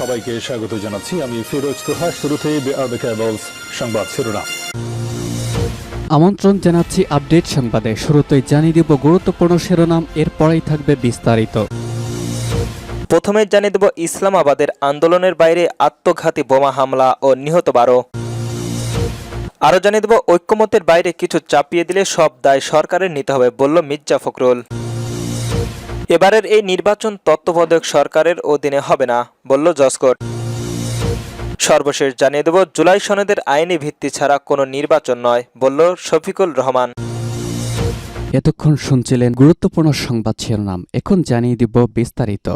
সবাইকে স্বাগত জানাচ্ছি। আমি ফিরোজ তোহা। শুরুতেই সংবাদ শিরোনাম। আমন্ত্রণ জানাচ্ছি আপডেট সংবাদে। শুরুতেই জানিয়ে দেব গুরুত্বপূর্ণ শিরোনাম, এরপরেই থাকবে বিস্তারিত। প্রথমে জানিয়ে দেব ইসলামাবাদের আন্দোলনের বাইরে আত্মঘাতী বোমা হামলা ও নিহত 12। আরও জানিয়ে দেব ঐক্যমতের বাইরে কিছু চাপিয়ে দিলে সব দায় সরকারের নিতে হবে, বলল মির্জা ফখরুল। এবারের এই নির্বাচন তত্ত্বাবধায়ক সরকারের অধীনে হবে না, বলল জসকোট। সর্বশেষ জানিয়ে দেব জুলাই সনদের আইনি ভিত্তি ছাড়া কোনো নির্বাচন নয়, বলল শফিকুল রহমান। এতক্ষণ শুনছিলেন গুরুত্বপূর্ণ সংবাদ শিরোনাম, এখন জানিয়ে দিব বিস্তারিত।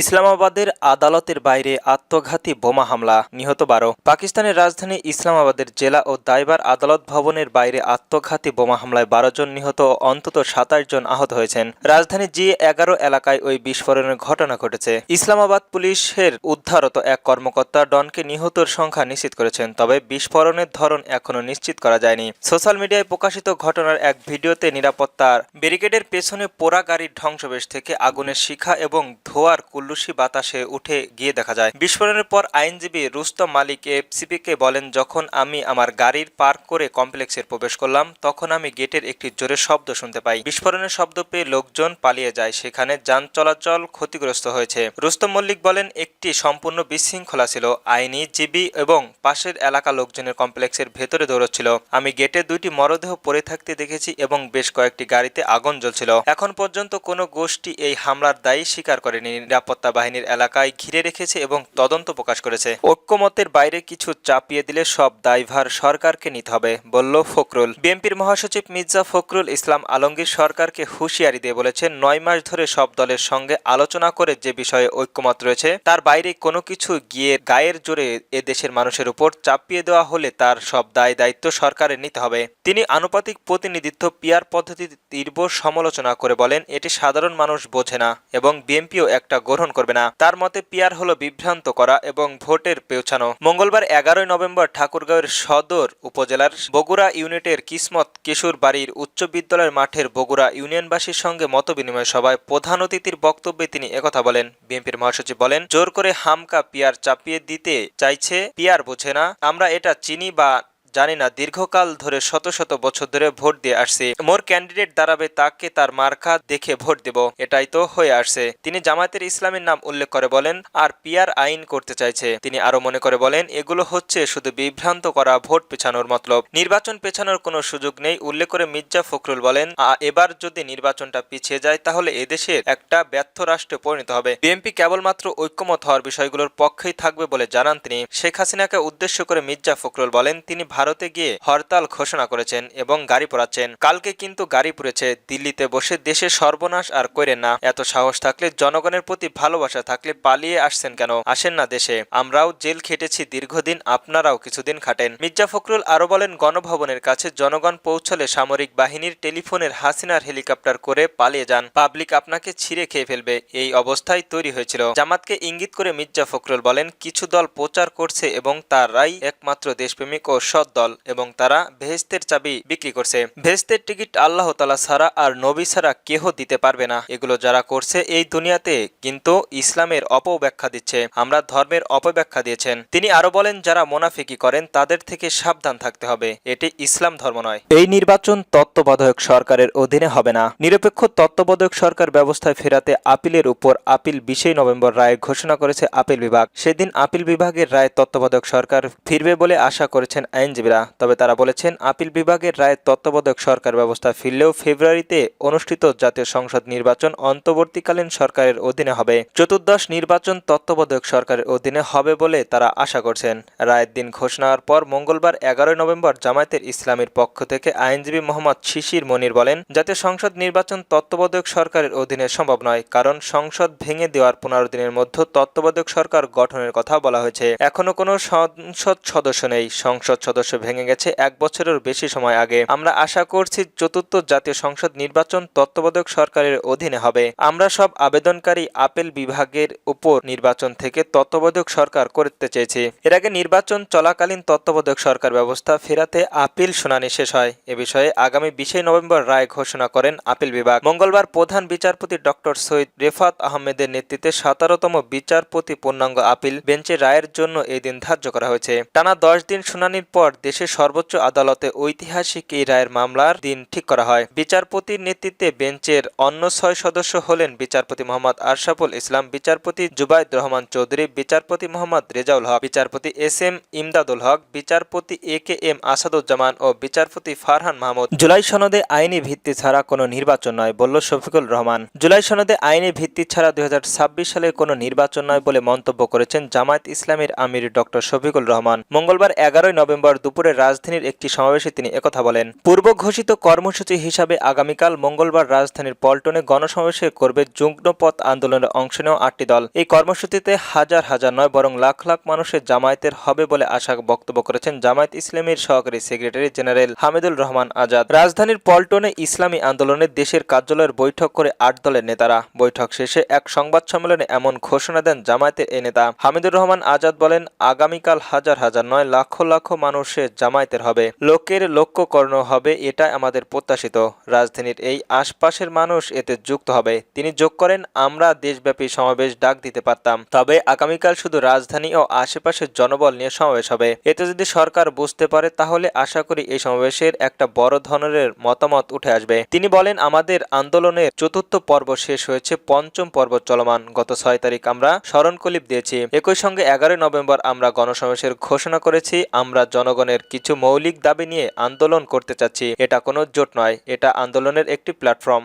ইসলামাবাদের আদালতের বাইরে আত্মঘাতী বোমা হামলা, নিহত 12। পাকিস্তানের রাজধানী ইসলামাবাদের জেলা ও দায়বার আদালত ভবনের বাইরে আত্মঘাতী বোমা হামলায় 12 জন নিহত ও অন্তত 27 জন আহত হয়েছেন। রাজধানী G11 এলাকায় ওই বিস্ফোরণের ঘটনা ঘটেছে। ইসলামাবাদ পুলিশের উদ্ধারত এক কর্মকর্তা ডনকে নিহতর সংখ্যা নিশ্চিত করেছেন, তবে বিস্ফোরণের ধরন এখনও নিশ্চিত করা যায়নি। সোশ্যাল মিডিয়ায় প্রকাশিত ঘটনার এক ভিডিওতে নিরাপত্তার ব্যারিকেডের পেছনে পোড়া গাড়ির ধ্বংসবেশ থেকে আগুনের শিখা এবং ধোঁয়ার কুল্লুশি বাতাসে উঠে গিয়ে দেখা যায়। বিস্ফোরণের পর আইনজীবী রুস্তম মালিক এফসিপিকে বলেন, যখন আমি আমার গাড়ির পার্ক করে কমপ্লেক্সের প্রবেশ করলাম, তখন আমি গেটের একটি জোরে শব্দ শুনতে পাই। বিস্ফোরণের শব্দ পেয়ে লোকজন পালিয়ে যায়, সেখানে যান চলাচল ক্ষতিগ্রস্ত হয়েছে। রুস্তম মল্লিক বলেন, একটি সম্পূর্ণ বিশৃঙ্খলা ছিল। আইনজীবী এবং পাশের এলাকা লোকজনের কমপ্লেক্সের ভেতরে দৌড়চ্ছিল। আমি গেটে 2টি মরদেহ পড়ে থাকতে দেখেছি এবং বেশ কয়েকটি গাড়িতে আগুন জ্বলছিল। এখন পর্যন্ত কোনো গোষ্ঠী এই হামলার দায়ী স্বীকার করেনি। নিরাপত্তা বাহিনীর এলাকায় ঘিরে রেখেছে এবং তদন্ত প্রকাশ করেছে। ঐক্যমতের বাইরে কিছু চাপিয়ে দিলে সব দায়ভার সরকারকে নিতে হবে, বলল ফখরুল। বিএনপির মহাসচিব মির্জা ফখরুল ইসলাম আলমগীর সরকারকে হুঁশিয়ারি দিয়ে বলেছেন, 9 মাস ধরে সব দলের সঙ্গে আলোচনা করে যে বিষয়ে ঐক্যমত রয়েছে তার বাইরে কোনো কিছু গিয়ে গায়ের জোরে এদেশের মানুষের উপর চাপিয়ে দেওয়া হলে তার সব দায়িত্ব সরকারের নিতে হবে। তিনি আনুপাতিক প্রতিনিধিত্ব পিআর পদ্ধতির তীব্র সমালোচনা করে বলেন, এটি সাধারণ মানুষ বোঝে না এবং বিএনপিও একটা গ্রহণ করবে না। তার মতে পিআর হলো বিভ্রান্ত করা এবং ভোটের পেছানো। মঙ্গলবার 11 নভেম্বর ঠাকুরগাঁওয়ের সদর উপজেলার বগুড়া ইউনিটের কিসমত কিশোর বাড়ির উচ্চ বিদ্যালয়ের মাঠের বগুড়া ইউনিয়নবাসীর সঙ্গে মতবিনিময় সভায় প্রধান অতিথির বক্তব্যে তিনি একথা বলেন। বিএনপির মহাসচিব বলেন, জোর করে হামকা পিআর চাপিয়ে দিতে চাইছে, পিআর বোঝে না, আমরা এটা চিনি বা জানি না, দীর্ঘকাল ধরে শত শত বছর ধরে ভোট দিয়ে আসছি। মোর ক্যান্ডিডেট দাঁড়াবে, তাকে তার মার্কা দেখে ভোট দেব, এটাই তো হয়ে আসছে। তিনি জামায়াতের ইসলামের নাম উল্লেখ করে বলেন, আর পিআর আইন করতে চাইছে। তিনি আরো মনে করে বলেন, এগুলো হচ্ছে শুধু বিভ্রান্ত করা, ভোট পেছানোর মতলব। নির্বাচন পেছানোর কোনো সুযোগ নেই। উল্লেখ করে মির্জা ফখরুল বলেন, এবার যদি নির্বাচনটা পিছিয়ে যায় তাহলে এদেশের একটা ব্যর্থ রাষ্ট্রে পরিণত হবে। বিএনপি কেবলমাত্র ঐক্যমত হওয়ার বিষয়গুলোর পক্ষেই থাকবে বলে জানান তিনি। শেখ হাসিনাকে উদ্দেশ্য করে মির্জা ফখরুল বলেন, তিনি ভারতে গিয়ে হরতাল ঘোষণা করেছেন এবং গাড়ি পোড়াচ্ছেন। কালকে কিন্তু গাড়ি পুড়েছে। দিল্লিতে বসে দেশের সর্বনাশ আর করেন না। এত সাহস থাকলে, জনগণের প্রতি ভালোবাসা থাকলে পালিয়ে আসছেন কেন? আসেন না দেশে। আমরাও জেল খেটেছি দীর্ঘদিন, আপনারাও কিছুদিন খাটেন। মির্জা ফখরুল আরো বলেন, গণভবনের কাছে জনগণ পৌঁছলে সামরিক বাহিনীর টেলিফোনের হাসিনার হেলিকপ্টার করে পালিয়ে যান। পাবলিক আপনাকে ছিঁড়ে খেয়ে ফেলবে, এই অবস্থায় তৈরি হয়েছিল। জামাতকে ইঙ্গিত করে মির্জা ফখরুল বলেন, কিছু দল প্রচার করছে এবং তারাই একমাত্র দেশপ্রেমিক ও সৎ দল এবং তারা বেহেশতের চাবি বিক্রি করছে। বেহেশতের টিকিট আল্লাহ তাআলা ছাড়া আর নবী ছাড়া কেহ দিতে পারবে না। এগুলো যারা করছে এই দুনিয়াতে কিন্তু ইসলামের অপব্যাখ্যা দিচ্ছে। আমরা ধর্মের অপব্যাখ্যা দিয়েছেন। তিনি আরো বলেন, যারা মোনাফিকি করেন তাদের থেকে সাবধান থাকতে হবে, এটি ইসলাম ধর্ম নয়। এই নির্বাচন তত্ত্বাবধায়ক সরকারের অধীনে হবে না। নিরপেক্ষ তত্ত্বাবধায়ক সরকার ব্যবস্থায় ফেরাতে আপিলের উপর আপিল 20 নভেম্বর রায় ঘোষণা করেছে আপিল বিভাগ। সেদিন আপিল বিভাগের রায় তত্ত্বাবধায়ক সরকার ফিরবে বলে আশা করেছেন আইনজীবীরা। তবে তারা বলেছেন, আপিল বিভাগের রায় তত্ত্বাবধায়ক সরকার ব্যবস্থা ফিরলেও ফেব্রুয়ারিতে অনুষ্ঠিত জাতীয় সংসদ নির্বাচন অন্তর্বর্তীকালীন সরকারের অধীনে হবে। চতুর্দশ নির্বাচন তত্ত্বাবধায়ক সরকারের অধীনে হবে বলে তারা আশা করছেন। রায়ের দিন ঘোষণার পর মঙ্গলবার 11 নভেম্বর জামায়াতের ইসলামীর পক্ষ থেকে আইনজীবী মোহাম্মদ শিশির মনির বলেন, জাতীয় সংসদ নির্বাচন তত্ত্বাবধায়ক সরকারের অধীনে সম্ভব নয়, কারণ সংসদ ভেঙে দেওয়ার 15 দিনের মধ্যে তত্ত্বাবধায়ক সরকার গঠনের কথা বলা হয়েছে। এখনো কোনো সংসদ সদস্য নেই। সংসদ সদস্য অবশ্য ভেঙে গেছে 1 বছরের বেশি সময় আগে। আমরা আশা করছি চতুর্থ জাতীয় সংসদ নির্বাচন তত্ত্বাবধায়ক সরকারের অধীনে হবে। আমরা সব আবেদনকারী আপিল বিভাগের উপর নির্বাচন থেকে তত্ত্বাবধায়ক সরকার করতে চেয়েছি। এর আগে নির্বাচন চলাকালীন তত্ত্বাবধায়ক সরকার ব্যবস্থা ফেরাতে আপিল শুনানি শেষ হয়। এ বিষয়ে আগামী 20 নভেম্বর রায় ঘোষণা করেন আপিল বিভাগ। মঙ্গলবার প্রধান বিচারপতি ডক্টর সৈয়দ রেফাত আহমেদের নেতৃত্বে 17তম বিচারপতি পূর্ণাঙ্গ আপিল বেঞ্চের রায়ের জন্য এই দিন ধার্য করা হয়েছে। টানা 10 দিন শুনানির পর দেশের সর্বোচ্চ আদালতে ঐতিহাসিক এই রায়ের মামলার দিন ঠিক করা হয়। বিচারপতির নেতৃত্বে বেঞ্চের অন্য 6 সদস্য হলেন বিচারপতি মোহাম্মদ আশরাফুল ইসলাম, বিচারপতি জুবাইদ রহমান চৌধুরী, বিচারপতি মোহাম্মদ রেজাউল হক, বিচারপতি এস.এম. ইমদাদুল হক, বিচারপতি এ.কে.এম. আসাদুজ্জামান ও বিচারপতি ফারহান মাহমুদ। জুলাই সনদে আইনি ভিত্তি ছাড়া কোনো নির্বাচন নয় বলল শফিকুল রহমান। জুলাই সনদে আইনি ভিত্তি ছাড়া 2026 সালে কোনো নির্বাচন নয় বলে মন্তব্য করেছেন জামায়াত ইসলামীর আমির ডক্টর শফিকুল রহমান। মঙ্গলবার 11 নভেম্বর দুপুরে রাজধানীর একটি সমাবেশে তিনি একথা বলেন। পূর্ব ঘোষিত কর্মসূচি হিসাবে আগামীকাল মঙ্গলবার রাজধানীর পল্টনে গণসমাবেশে করবে যুগ্মপথ আন্দোলনের অংশ নেওয়া 8টি দল। এই কর্মসূচিতে হাজার হাজার নয় বরং লাখ লাখ মানুষের জামায়াতের হবে বলে আশা বক্তব্য করেছেন জামায়াত ইসলামীর সহকারী সেক্রেটারি জেনারেল হামিদুর রহমান আজাদ। রাজধানীর পল্টনে ইসলামী আন্দোলনের দেশের কার্যালয়ের বৈঠক করে 8 দলের নেতারা। বৈঠক শেষে এক সংবাদ সম্মেলনে এমন ঘোষণা দেন জামায়াতের এই নেতা। হামিদুর রহমান আজাদ বলেন, আগামীকাল হাজার হাজার নয় লাখ লাখ মানুষের জামায়াতের হবে। লোকের লক্ষ্য করানো হবে, এটা আমাদের প্রত্যাশিত। রাজধানীর এই আশপাশের মানুষ এতে যুক্ত হবে। তিনি যোগ করেন, আমরা দেশব্যাপী সমাবেশ ডাক দিতে পারতাম, তবে আগামীকাল শুধু রাজধানী ও আশেপাশের জনবল নিয়ে সমাবেশ হবে। এতে যদি সরকার বুঝতে পারে তাহলে আশা করি এই সমাবেশের একটা বড় ধরনের মতামত উঠে আসবে। তিনি বলেন, আমাদের আন্দোলনের 4র্থ পর্ব শেষ হয়েছে, 5ম পর্ব চলমান। গত 6 তারিখ আমরা স্মরণকলিপ দিয়েছি। একই সঙ্গে 11 নভেম্বর আমরা গণসমাবেশের ঘোষণা করেছি। আমরা জনগণের কিছু মৌলিক দাবি নিয়ে আন্দোলন করতে চাচ্ছি। এটা কোনো জোট নয়, এটা আন্দোলনের একটি প্ল্যাটফর্ম।